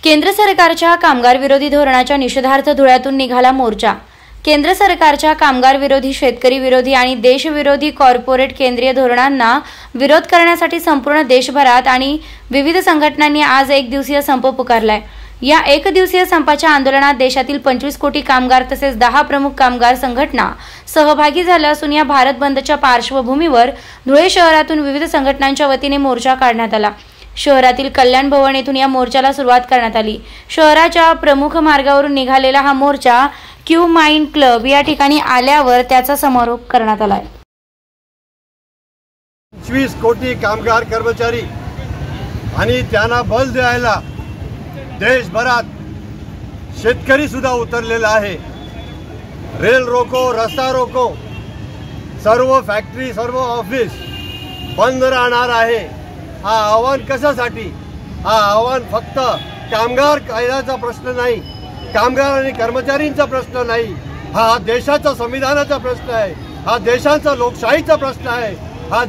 केंद्र सरकारच्या कामगार विरोधी धोरणाच्या निषेधार्थ धुळ्यातून निघाला मोर्चा। केंद्र सरकारच्या कामगार विरोधी, शेतकरी विरोधी आणि देशविरोधी कॉर्पोरेट केंद्रीय धोरणांना विरोध करण्यासाठी संपूर्ण देशभरात आणि विविध संघटनांनी आज एक दिवसीय संप पुकारलाय। या एक दिवसीय संपाच्या आंदोलनात देशातील 25 कोटी कामगार तसेच 10 प्रमुख कामगार संघटना सहभागी झाल्या असून या भारत बंदच्या पार्श्वभूमीवर धुळे शहरातून विविध संघटनांच्या वतीने मोर्चा काढण्यात आला। शहरातील कल्याण भवन येथून या मोर्चाला सुरुवात करण्यात आली। शहराच्या प्रमुख मार्गावरून निघालेला हा मोर्चा क्यू माइन क्लब या ठिकाणी आल्यावर त्याचा समारोप करण्यात आला। 25 कोटी कामगार कर्मचारी आणि त्यांना बल द्यायला देशभरात शेतकरी सुद्धा उतरलेला आहे। रेल रोको, रस्ता रोको, सर्व फॅक्टरी, सर्व ऑफिस बंद राहणार आहे। हा आव्हान कशासाठी? हा आव्हान फक्त कामगार कायद्याचा प्रश्न नाही, कामगार आणि कर्मचाऱ्यांचा प्रश्न नाही, हा देशाचा संविधानाचा प्रश्न आहे, हा देशाचा लोकशाहीचा प्रश्न आहे, हा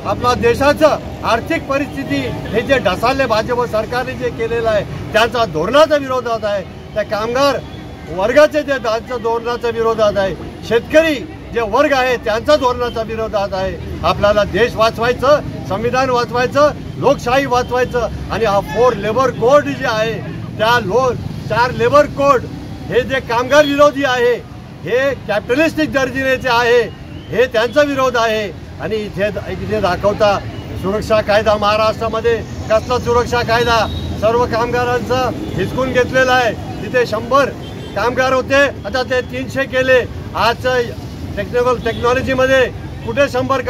आपला देशाचं आर्थिक परिस्थिती हे जे ढसाले भाजप सरकारने जे केलेलं आहे त्यांचा धोरणाच्या विरोधात आहे। त्या कामगार वर्गाचे जे धोरणाच्या विरोधात आहे, शेतकरी जे वर्ग आहे त्यांचा धोरणाच्या विरोधात आहे। आपल्याला देश वाचवायचं, संविधान वाचवायचं, लोकशाही वाचवायचं आणि हा 4 लेबर कोड जे आहे त्या 4 लेबर कोड हे जे कामगार विरोधी आहे, हे कॅपिटलिस्टिक दर्जाचे आहे, हे त्यांचा विरोध आहे। आणि इथे दाखवता सुरक्षा कायदा महाराष्ट्रामध्ये कसला सुरक्षा कायदा सर्व कामगारांचा हिसकून घेतलेला आहे। तिथे 100 कामगार होते, आता ते 300 केले। आज टेक्नॉलॉजीमध्ये कुठे 100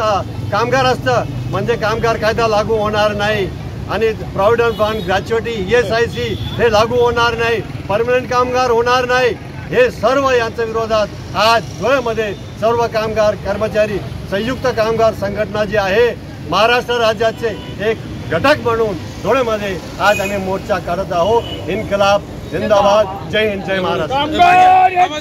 कामगार असतं म्हणजे कामगार कायदा लागू होणार नाही आणि प्रॉव्हिडंट फंड, ग्रॅच्युइटी, ESIC हे लागू होणार नाही, परमनंट कामगार होणार नाही। हे सर्व यांच्या विरोधात आज धुळ्यामध्ये सर्व कामगार कर्मचारी संयुक्त कामगार संघटना जी आहे महाराष्ट्र राज्याचे एक घटक म्हणून धुळ्यामध्ये आज आम्ही मोर्चा काढत आहोत। इन्कलाब जिंदाबाद, जय हिंद, जय महाराष्ट्र।